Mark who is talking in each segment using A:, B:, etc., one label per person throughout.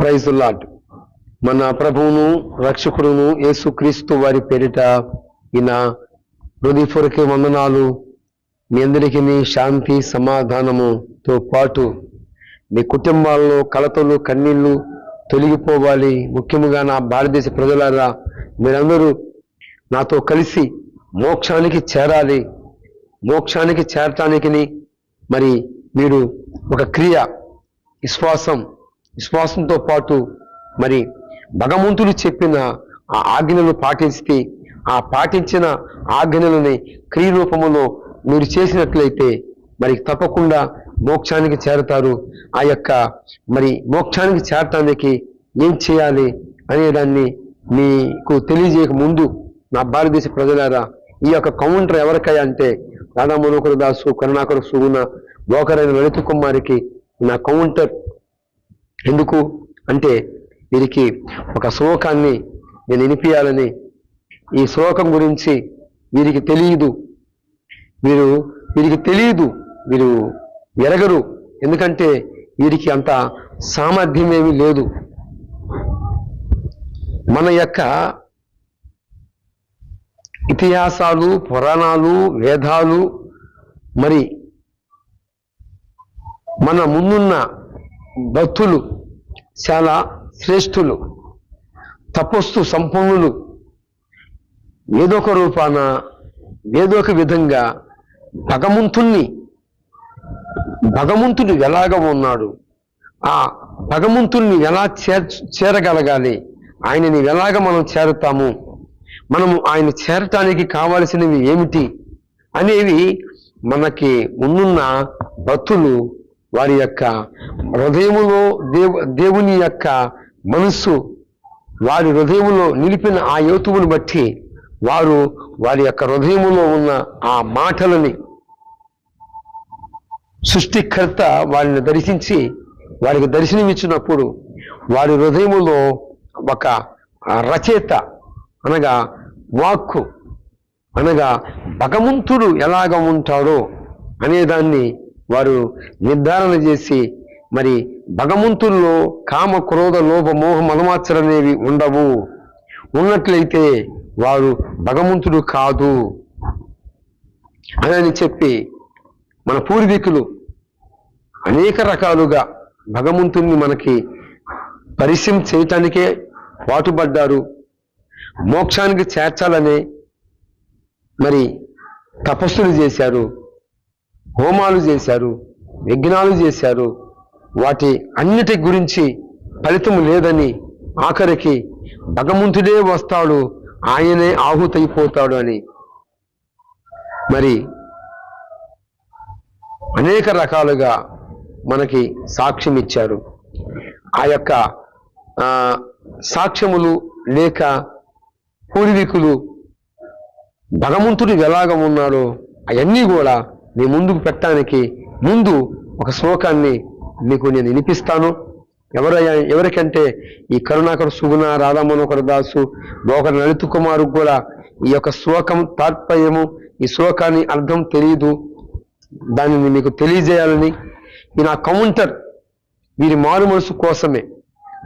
A: Praise the lord. మన ప్రభువును రక్షకుడును యేసుక్రీస్తు వారి పేరిట ఈయన హృదయపూర్వక వందనాలు. మీ అందరికీ శాంతి సమాధానముతో పాటు మీ కుటుంబాల్లో కలతలు కన్నీళ్లు తొలగిపోవాలి. ముఖ్యంగా నా భారతదేశ ప్రజలారా, మీరందరూ నాతో కలిసి మోక్షానికి చేరాలి. మోక్షానికి చేరటానికి మరి మీరు ఒక క్రియ, విశ్వాసంతో పాటు మరి భగవంతుడు చెప్పిన ఆ ఆజ్ఞలను పాటిస్తే, ఆ పాటించిన ఆజ్ఞలని క్రియరూపములో మీరు చేసినట్లయితే మరి తప్పకుండా మోక్షానికి చేరతారు. ఆ యొక్క మరి మోక్షానికి చేరటానికి ఏం చేయాలి అనేదాన్ని మీకు తెలియజేయక ముందు నా భారతదేశ ప్రజలారా, ఈ యొక్క కౌంటర్ ఎవరికయ్యా అంటే రాధా మనోహర దాసు, కరుణాకర సుగుణ, బోకరైన లలిత కుమారికి నా కౌంటర్ ఎందుకు అంటే వీరికి ఒక శ్లోకాన్ని నేను వినిపించాలని. ఈ శ్లోకం గురించి వీరికి తెలియదు, వీరు ఎరగరు. ఎందుకంటే వీరికి అంత సామర్థ్యమేమీ లేదు. మన యొక్క ఇతిహాసాలు, పురాణాలు, వేదాలు, మరి మన ముందున్న భక్తులు చాలా శ్రేష్ఠులు, తపస్సు సంపన్నులు. ఏదో ఒక రూపాన, ఏదో ఒక విధంగా భగవంతుడు ఎలాగ ఉన్నాడు, ఆ భగవంతుణ్ణి ఎలా చేరగలగాలి, ఆయనని ఎలాగ మనం చేరుతాము, మనము ఆయన చేరటానికి కావలసినవి ఏమిటి అనేవి మనకి ముందున్న భక్తులు వారి యొక్క హృదయములో దేవుని యొక్క మనస్సు వారి హృదయములో నిలిపిన ఆ యోతువును బట్టి వారి యొక్క హృదయములో ఉన్న ఆ మాటలని సృష్టికర్త వారిని దర్శించి వారికి దర్శనమిచ్చినప్పుడు వారి హృదయములో ఒక రచయిత అనగా వాక్కు అనగా భగవంతుడు ఎలాగ ఉంటాడో అనేదాన్ని వారు నిర్ధారణ చేసి, మరి భగవంతుల్లో కామ క్రోధ లోభ మోహ మనమాచరనేవి ఉండవు, ఉన్నట్లయితే వారు భగవంతుడు కాదు అని చెప్పి మన పూర్వీకులు అనేక రకాలుగా భగవంతుణ్ణి మనకి పరిచయం చేయటానికే పాటుపడ్డారు. మోక్షానికి చేర్చాలనే మరి తపస్సులు చేశారు, హోమాలు చేశారు, యజ్ఞాలు చేశారు. వాటి అన్నిటి గురించి ఫలితం లేదని ఆఖరికి భగవంతుడే వస్తాడు, ఆయనే ఆహుతైపోతాడు అని మరి అనేక రకాలుగా మనకి సాక్ష్యం ఇచ్చారు. ఆ యొక్క సాక్ష్యములు లేక పూర్వీకులు భగవంతుడు ఎలాగ ఉన్నాడో అవన్నీ కూడా మీ ముందుకు పెట్టడానికి ముందు ఒక శ్లోకాన్ని మీకు నేను వినిపిస్తాను. ఎవరికంటే ఈ కరుణాకర సుగుణ, రాధా మనోహర దాసు, బోకర లలిత కుమారు కూడా ఈ యొక్క శ్లోకం తాత్పర్యము, ఈ శ్లోకాన్ని అర్థం తెలియదు. దానిని మీకు తెలియజేయాలని ఈ నా కౌంటర్ వీరి మారు మనసు కోసమే.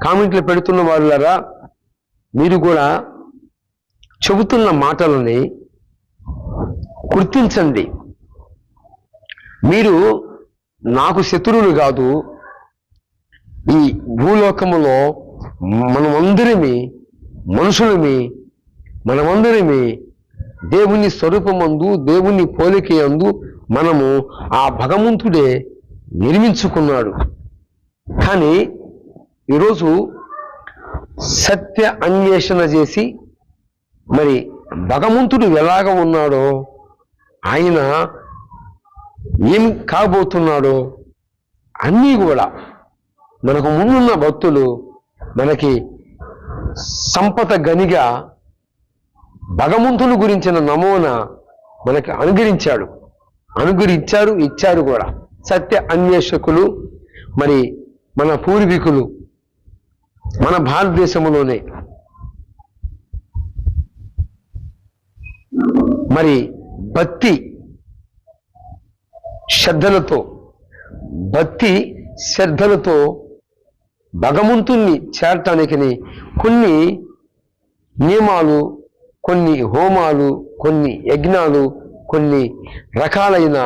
A: కామెంట్లు పెడుతున్న వాళ్ళరా, మీరు కూడా చెబుతున్న మాటలని గుర్తించండి. మీరు నాకు శత్రువులు కాదు. ఈ భూలోకములో మనమందరిమి మనుషులమి, మనమందరిమి దేవుని స్వరూపమందు, దేవుని పోలికయందు మనము ఆ భగవంతుడే నిర్మించుకున్నాడు. కానీ ఈరోజు సత్య అన్వేషణ చేసి మరి భగవంతుడు ఎలాగ ఉన్నాడో, ఆయన ఏం కాబోతున్నాడో అన్నీ కూడా మనకు ముందున్న భక్తులు మనకి సంపద గనిగా భగవంతుని గురించిన నమూనా మనకి అనుగ్రహించారు, ఇచ్చారు కూడా. సత్య అన్వేషకులు మరి మన పూర్వీకులు మన భారతదేశంలోనే మరి భక్తి శ్రద్ధలతో భగవంతుణ్ణి చేరటానికి కొన్ని నియమాలు, కొన్ని హోమాలు, కొన్ని యజ్ఞాలు, కొన్ని రకాలైన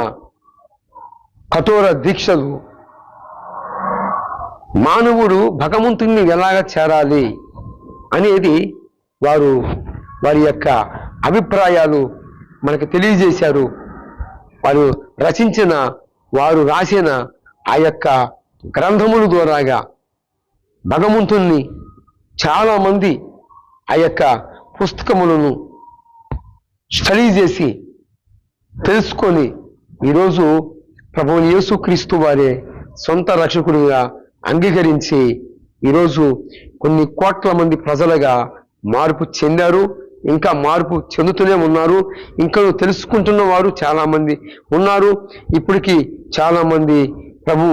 A: కఠోర దీక్షలు, మానవుడు భగవంతుణ్ణి ఎలాగ చేరాలి అనేది వారి యొక్క అభిప్రాయాలు మనకు తెలియజేశారు. వారు రాసిన ఆ యొక్క గ్రంథముల ద్వారాగా భగవంతుణ్ణి చాలామంది ఆ యొక్క పుస్తకములను స్టడీ చేసి తెలుసుకొని ఈరోజు ప్రభువు యేసుక్రీస్తు వారే సొంత రక్షకుడిగా అంగీకరించి ఈరోజు కొన్ని కోట్ల మంది ప్రజలుగా మార్పు చెందారు. ఇంకా మార్పు చెందుతూనే ఉన్నారు. ఇంకా తెలుసుకుంటున్న వారు చాలామంది ఉన్నారు. ఇప్పటికీ చాలామంది ప్రభు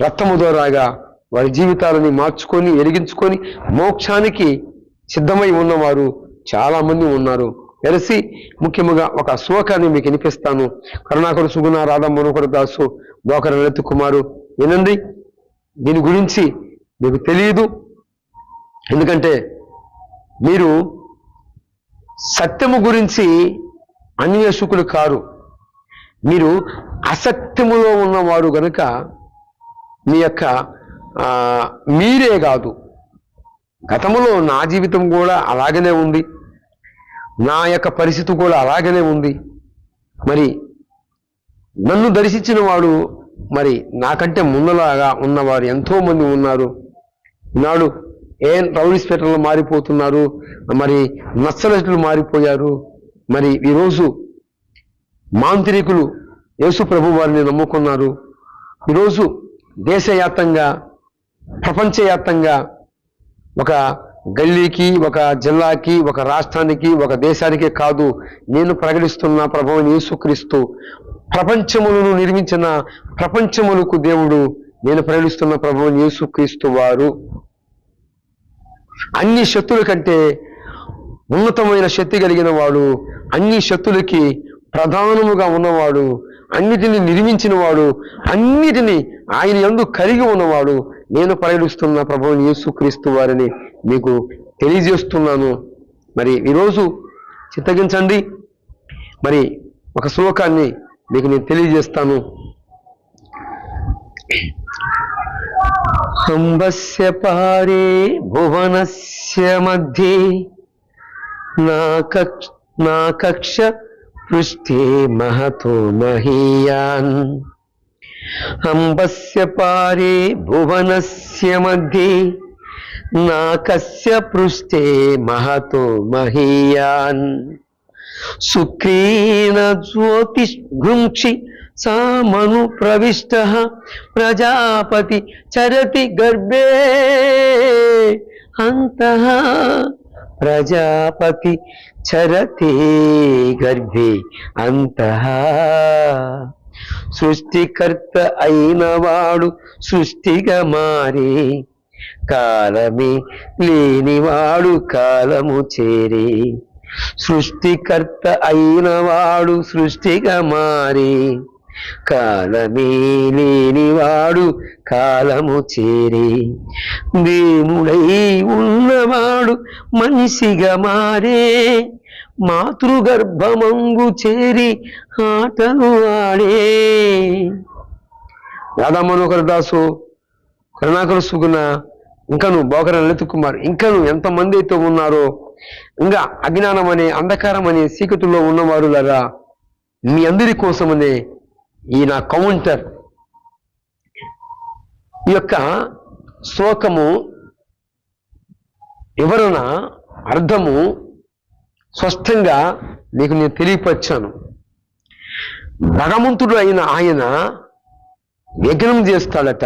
A: రక్తము ద్వారాగా వారి జీవితాలని మార్చుకొని వెలిగించుకొని మోక్షానికి సిద్ధమై ఉన్నవారు చాలామంది ఉన్నారు. తెలిసి ముఖ్యముగా ఒక శ్లోకాన్ని మీకు వినిపిస్తాను. కరుణాకర సుగుణ రాధా మనోహర దాసు బోకర లలిత కుమారు వినండి. దీని గురించి మీకు తెలియదు, ఎందుకంటే మీరు సత్యము గురించి అన్వేషకులు కారు. మీరు అసత్యములో ఉన్నవారు గనుక మీ యొక్క మీరే కాదు, గతంలో నా జీవితం కూడా అలాగనే ఉంది, నా యొక్క పరిస్థితి కూడా అలాగనే ఉంది. మరి నన్ను దర్శించిన వాడు మరి నాకంటే ముందులాగా ఉన్నవారు ఎంతో మంది ఉన్నారు. నాడు రౌడీస్పేటలో మారిపోతున్నారు, మరి నక్సలైట్లు మారిపోయారు. మరి ఈరోజు మాంత్రికులు యేసు ప్రభు వారిని నమ్ముకున్నారు. ఈరోజు దేశవ్యాప్తంగా, ప్రపంచవ్యాప్తంగా ఒక గల్లీకి, ఒక జిల్లాకి, ఒక రాష్ట్రానికి, ఒక దేశానికే కాదు, నేను ప్రకటిస్తున్న ప్రభువుని యేసుక్రీస్తు ప్రపంచములను నిర్మించిన ప్రపంచములకు దేవుడు, నేను ప్రకటిస్తున్న ప్రభువుని యేసుక్రీస్తు వారు అన్ని శక్తుల కంటే ఉన్నతమైన శక్తి కలిగిన వాడు, అన్ని శక్తులకి ప్రధానముగా ఉన్నవాడు, అన్నిటిని నిర్మించిన వాడు, అన్నిటినీ ఆయన యందు కలిగి ఉన్నవాడు, నేను ప్రకటిస్తున్న ప్రభువుని యేసుక్రీస్తు వారిని మీకు తెలియజేస్తున్నాను. మరి ఈరోజు చిత్తగించండి. మరి ఒక శ్లోకాన్ని మీకు నేను తెలియజేస్తాను. హంబస్య పారే భువనస్య మధ్యే నా కక్ష పృష్ఠే మహతో మహీయాన్. హంబస్య పారే భువనస్య మధ్యే నాకస్య పృష్ఠే మహతో మహీయాన్. శుక్రేణ జ్యోతిషృంక్షి సామను ప్రవిష్ట ప్రజాపతి చరతి గర్భే అంతః. ప్రజాపతి చరతి గర్భే అంతః. సృష్టికర్త అయిన వాడు సృష్టిగా మారే, కాలమే లేనివాడు కాలము చేరే. సృష్టికర్త అయిన వాడు సృష్టిగా మారే, కాలమే లేనివాడు కాలము చేరే. దేవుడై ఉన్నవాడు మనిషిగా మారే, మాతృగర్భమంగు చేరి ఆటలు ఆడే. రాధా మనోహర దాసు, కరుణాకర సుగుణ, ఇంకను బోకర లలిత కుమార్, ఇంకను ఎంతమంది అయితే ఉన్నారో, ఇంకా అజ్ఞానం అనే అంధకారం అనే చీకటిలో ఉన్నవారు లాగా మీ అందరి కోసమనే ఈ నా కౌంటర్, ఈ యొక్క శ్లోకము వివరణ అర్థము స్పష్టంగా మీకు నేను తెలియపరిచాను. భగవంతుడు అయిన ఆయన యజ్ఞం చేస్తాడట,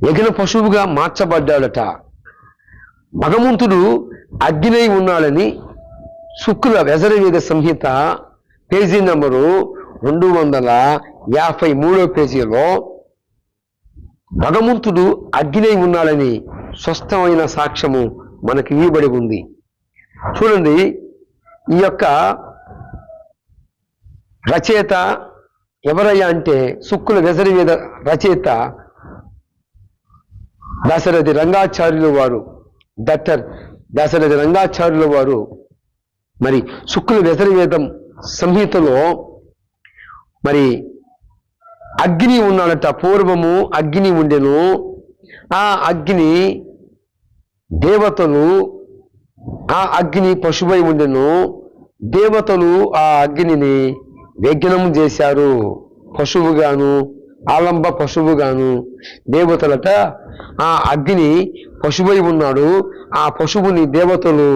A: యజ్ఞ పశువుగా మార్చబడ్డాడట. భగవంతుడు అగ్నిై ఉన్నాడని శుక్ల యజుర్వేద సంహిత పేజీ నంబరు 253 పేజీలో భగవంతుడు అగ్నిై ఉన్నాడని స్పష్టమైన సాక్ష్యము మనకి ఇవ్వబడి ఉంది. చూడండి, ఈ యొక్క రచయిత ఎవరయ్యా అంటే శుక్ల యజుర్వేద రచయిత దాశరథి రంగాచార్యుల వారు, డాక్టర్ దాశరథి రంగాచార్యుల వారు మరి శుక్ల యజుర్వేదం సంహితలో మరి అగ్ని ఉన్నాడట. పూర్వము అగ్ని ఉండెను, ఆ అగ్ని దేవతలు, ఆ అగ్ని పశువై ఉండెను, దేవతలు ఆ అగ్నిని విఘ్నం చేశారు. పశువుగాను, ఆలంబ పశువుగాను దేవతలట ఆ అగ్ని పశువై ఉన్నాడు, ఆ పశువుని దేవతలు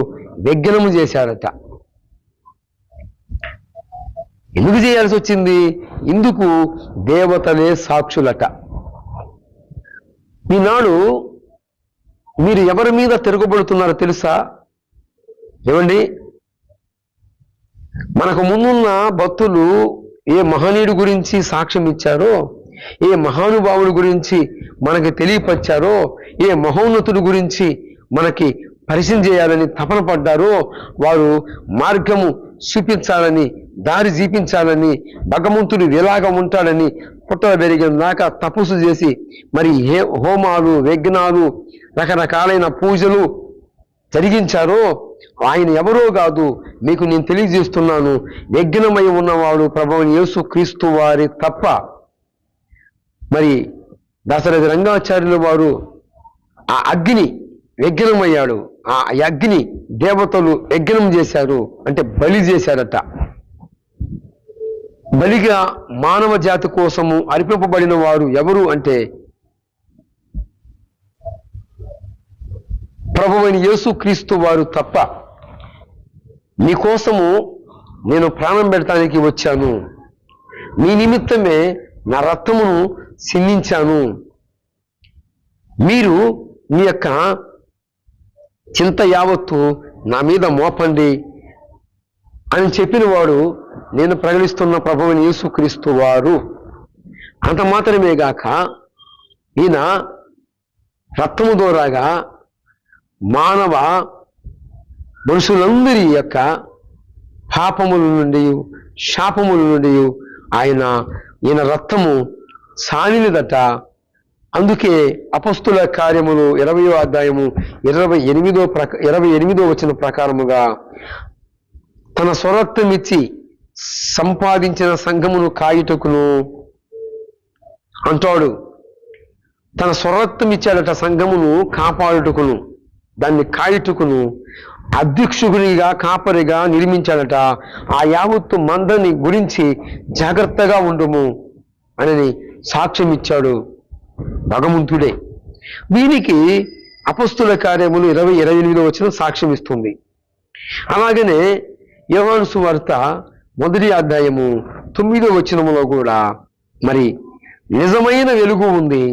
A: విఘ్నము చేశారట. ఎందుకు చేయాల్సి వచ్చింది? ఇందుకు దేవతలే సాక్షులట. ఈనాడు మీరు ఎవరి మీద తిరగబడుతున్నారో తెలుసా? ఏమండి, మనకు ముందున్న భక్తులు ఏ మహనీయుడి గురించి సాక్ష్యం ఇచ్చారో, ఏ మహానుభావుడి గురించి మనకి తెలియపరిచారో, ఏ మహోన్నతుడి గురించి మనకి పరిచయం చేయాలని తపన పడ్డారో, వారు మార్గము చూపించాలని, దారి చూపించాలని, భగవంతుడు ఎలాగా ఉంటాడని పుట్టల పెరిగిన దాకా తపస్సు చేసి మరి హోమాలు, యజ్ఞాలు, రకరకాలైన పూజలు జరిగించారో ఆయన ఎవరో కాదు, మీకు నేను తెలియజేస్తున్నాను. యజ్ఞమై ఉన్నవాడు ప్రభువైన యేసు క్రీస్తు వారి తప్ప. మరి దాశరథి రంగాచార్యుల వారు ఆ అగ్ని యజ్ఞమయ్యాడు, ఆ అగ్ని దేవతలు యజ్ఞం చేశారు, అంటే బలి చేశారట. బలిగా మానవ జాతి కోసము అర్పింపబడిన వారు ఎవరు అంటే ప్రభువైన యేసు క్రీస్తు వారు తప్ప. మీకోసము నేను ప్రాణం పెడటానికి వచ్చాను, మీ నిమిత్తమే నా రక్తమును సిందించాను, మీరు మీ యొక్క చింత యావత్తు నా మీద మోపండి అని చెప్పిన వాడు నేను ప్రకటిస్తున్న ప్రభువైన యేసుక్రీస్తు వారు. అంత మాత్రమే గాక ఈయన రక్తము ద్వారాగా మానవ మనుషులందరి యొక్క పాపముల నుండి, శాపముల నుండి ఈయన రక్తము సానిదట. అందుకే అపొస్తలుల కార్యములు 20వ అధ్యాయము 28వ వచనం ప్రకారముగా తన స్వరక్తం ఇచ్చి సంపాదించిన సంఘమును కాయుటకును అంటాడు. తన స్వరక్తం ఇచ్చాడట సంఘమును కాపాడుటకును, దాన్ని కాయుటకును అధ్యక్షుడిగా కాపరిగా నిర్మించాడట. ఆ యావత్తు మందని గురించి జాగ్రత్తగా ఉండుము అని సాక్ష్యం ఇచ్చాడు భగవంతుడే. దీనికి అపొస్తలుల కార్యములు 20:28 వచనం సాక్ష్యం ఇస్తుంది. అలాగనే యోహాను సువార్త 1వ అధ్యాయము 9వ వచనములో కూడా మరి నిజమైన వెలుగు ఉంది,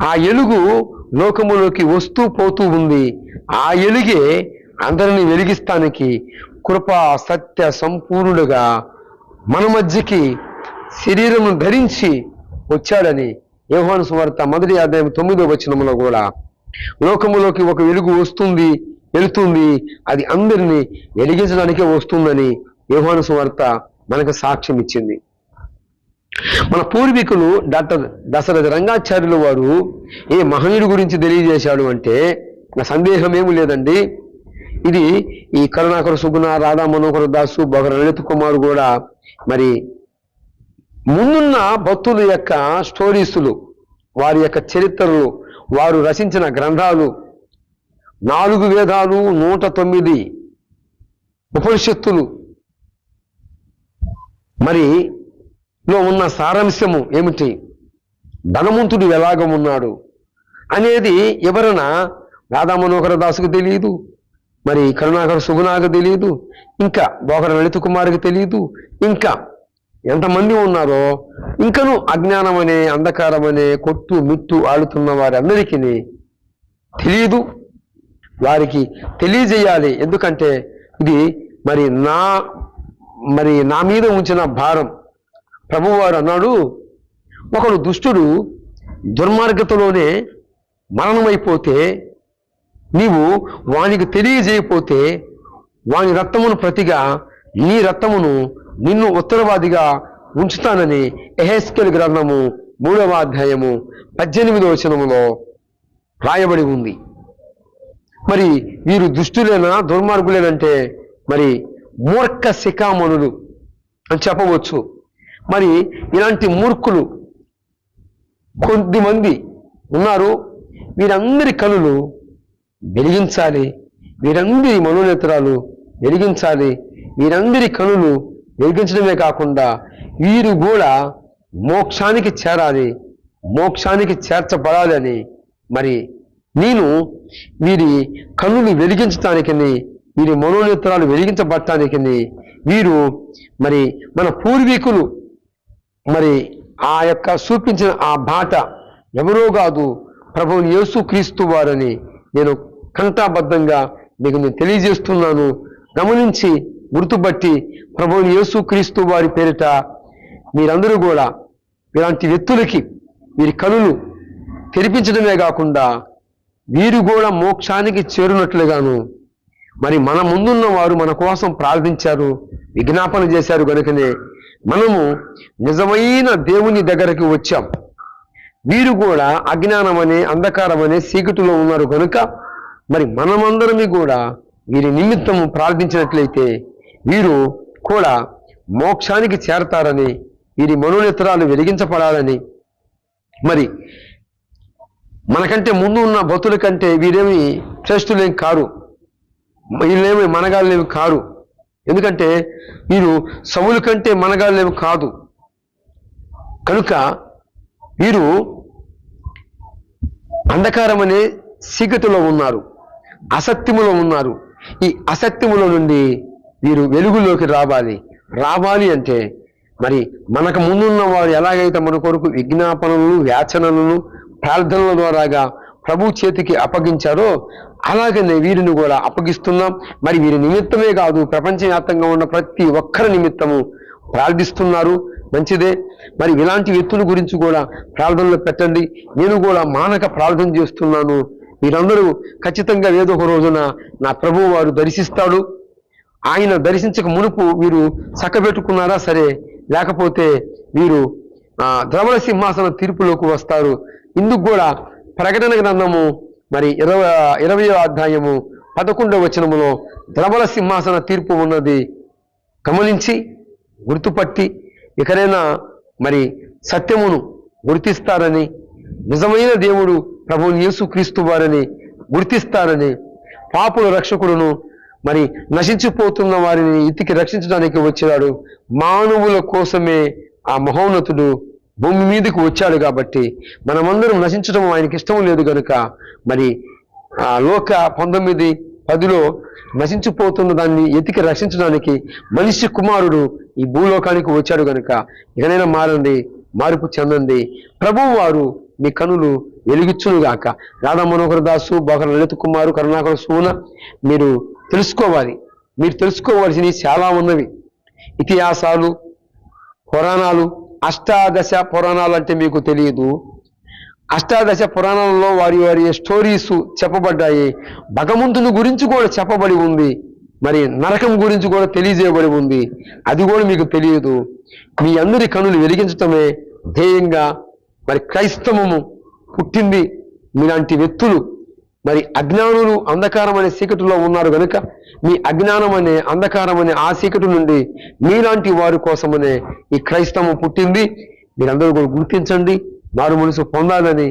A: ఆ వెలుగు లోకములోకి వస్తూ పోతూ ఉంది, ఆ వెలుగే అందరిని వెలిగిస్తానికి కృపా సత్య సంపూర్ణుడుగా మన మధ్యకి శరీరము ధరించి వచ్చాడని యోహాను సువార్త 1వ అధ్యాయం 9వ వచనములో కూడా లోకములోకి ఒక వెలుగు వస్తుంది, వెళుతుంది, అది అందరినీ వెలిగించడానికే వస్తుందని యోహాను సువార్త మనకు సాక్ష్యం ఇచ్చింది. మన పూర్వీకులు డాక్టర్ దాశరథి రంగాచార్యుల వారు ఏ మహనీయుడి గురించి తెలియజేశాడు అంటే నా సందేహం ఏమీ లేదండి. ఇది ఈ కరుణాకర సుగుణ, రాధా మనోహర దాసు, బొగర లలిత కుమార్ కూడా మరి ముందున్న భక్తుల యొక్క స్టోరీసులు, వారి యొక్క చరిత్రలు, వారు రచించిన గ్రంథాలు, 4 వేదాలు, 109 ఉపనిషత్తులు మరి లో ఉన్న సారాంశము ఏమిటి, ధనవంతుడు ఎలాగ ఉన్నాడు అనేది ఎవరైనా రాధా మనోహర దాసుకు తెలియదు, మరి కరుణాకర సుగుణాకు తెలియదు, ఇంకా బొగర లలిత కుమార్కి తెలియదు, ఇంకా ఎంతమంది ఉన్నారో, ఇంకను అజ్ఞానం అనే, అంధకారం అనే కొట్టు మిట్టు ఆడుతున్న వారందరికీ తెలియదు. వారికి తెలియజేయాలి. ఎందుకంటే ఇది మరి నా మీద ఉంచిన భారం. ప్రభువారు అన్నాడు, ఒకడు దుష్టుడు దుర్మార్గతలోనే మరణమైపోతే నీవు వానికి తెలియజేయపోతే వాని రక్తమును ప్రతిగా నీ రక్తమును నిన్ను ఉత్తరవాదిగా ఉంచుతానని యెహెజ్కేలు గ్రంథము 3వ అధ్యాయము 18వ వచనములో రాయబడి ఉంది. మరి వీరు దుష్టులేనా దుర్మార్గులేనంటే మరి మూర్ఖ శిఖామణులు అని చెప్పవచ్చు. మరి ఇలాంటి మూర్ఖులు కొద్దిమంది ఉన్నారు. వీరందరి కనులు వెలిగించాలి, వీరందరి మనోనేత్రాలు వెలిగించాలి. వీరందరి కనులు వెలిగించడమే కాకుండా వీరు కూడా మోక్షానికి చేరాలి, మోక్షానికి చేర్చబడాలని మరి నేను వీరి కన్నులు వెలిగించటానికని, వీరి మనోనేత్రాలు వెలిగించబడటానికని వీరు మరి మన పూర్వీకులు మరి ఆ యొక్క చూపించిన ఆ బాట ఎవరో కాదు, ప్రభువు యేసుక్రీస్తు వారని నేను కంఠాబద్ధంగా మీకు నేను తెలియజేస్తున్నాను. గమనించి గుర్తుపట్టి ప్రభువు యేసుక్రీస్తు వారి పేరిట మీరందరూ కూడా ఇలాంటి వ్యక్తులకి వీరి కనులు తెరిపించడమే కాకుండా వీరు కూడా మోక్షానికి చేరునట్లుగాను మరి మన ముందున్న వారు మన కోసం ప్రార్థించారు, విజ్ఞాపన చేశారు కనుకనే మనము నిజమైన దేవుని దగ్గరికి వచ్చాం. వీరు కూడా అజ్ఞానమనే అంధకారమనే చీకటిలో ఉన్నారు కనుక మరి మనమందరమీ కూడా వీరి నిమిత్తము ప్రార్థించినట్లయితే వీరు కూడా మోక్షానికి చేరతారని, వీరి మనోనేత్రాలు వెలిగించబడాలని, మరి మనకంటే ముందు ఉన్న భక్తుల కంటే వీరేమి శ్రేష్ఠులేం కారు, వీళ్ళేమి మనగాళ్ళేమి కారు. ఎందుకంటే వీరు సవుల కంటే మనగాళ్ళేమి కాదు. కనుక వీరు అంధకారం అనే చీకటిలో ఉన్నారు, అసత్యములో ఉన్నారు. ఈ అసత్యములో నుండి వీరు వెలుగులోకి రావాలి అంటే మరి మనకు ముందున్న వారు ఎలాగైతే మన కొరకు విజ్ఞాపనలు, యాచనలను, ప్రార్థనల ద్వారాగా ప్రభు చేతికి అప్పగించారో అలాగనే వీరిని కూడా అప్పగిస్తున్నాం. మరి వీరి నిమిత్తమే కాదు, ప్రపంచవ్యాప్తంగా ఉన్న ప్రతి ఒక్కరి నిమిత్తము ప్రార్థిస్తున్నారు. మంచిదే. మరి ఇలాంటి వ్యక్తుల గురించి కూడా ప్రార్థనలు పెట్టండి. నేను కూడా మానక ప్రార్థన చేస్తున్నాను. మీరందరూ ఖచ్చితంగా ఏదో ఒక రోజున నా ప్రభువు వారు దర్శిస్తాడు. ఆయన దర్శించక మునుపు వీరు చక్కబెట్టుకున్నారా సరే, లేకపోతే వీరు ద్రవణ సింహాసన తీర్పులోకి వస్తారు. ఇందుకు కూడా ప్రకటన గ్రంథము మరి 20వ అధ్యాయము 11వ వచనములో ద్రవణ సింహాసన తీర్పు ఉన్నది. గమనించి గుర్తుపట్టి ఇకనైనా మరి సత్యమును గుర్తిస్తారని, నిజమైన దేవుడు ప్రభువు యేసుక్రీస్తు వారిని గుర్తిస్తారని, పాపుల రక్షకుడును మరి నశించిపోతున్న వారిని ఇతికి రక్షించడానికి వచ్చాడు. మానవుల కోసమే ఆ మహోన్నతుడు భూమి మీదకి వచ్చాడు. కాబట్టి మనమందరం నశించడం ఆయనకి ఇష్టం లేదు కనుక మరి లోక 19:10లో నశించిపోతున్న దాన్ని ఎతికి రక్షించడానికి మనిషి కుమారుడు ఈ భూలోకానికి వచ్చాడు కనుక ఇకనైనా మారండి, మార్పు చెందండి. ప్రభువు వారు మీ కనులు వెలిగించునుగాక. రాధా మనోహర దాసు, బహర లలిత కుమారు, కరుణాకర సూన మీరు తెలుసుకోవాలి. మీరు తెలుసుకోవాల్సినవి చాలా ఉన్నవి. ఇతిహాసాలు, పురాణాలు, అష్టాదశ పురాణాలు అంటే మీకు తెలియదు. అష్టాదశ పురాణాలలో వారి వారి స్టోరీస్ చెప్పబడ్డాయి. భగవంతుని గురించి కూడా చెప్పబడి ఉంది. మరి నరకం గురించి కూడా తెలియజేయబడి ఉంది. అది కూడా మీకు తెలియదు. మీ అందరి కనులు వెలిగించటమే ధ్యేయంగా మరి క్రైస్తవము పుట్టింది. మీలాంటి వ్యక్తులు మరి అజ్ఞానులు అంధకారం అనే చీకటిలో ఉన్నారు కనుక మీ అజ్ఞానం అనే అంధకారం అనే ఆ చీకటి నుండి మీలాంటి వారి కోసమనే ఈ క్రైస్తవం పుట్టింది. మీరందరూ కూడా గుర్తించండి, మారు మనసు పొందాలని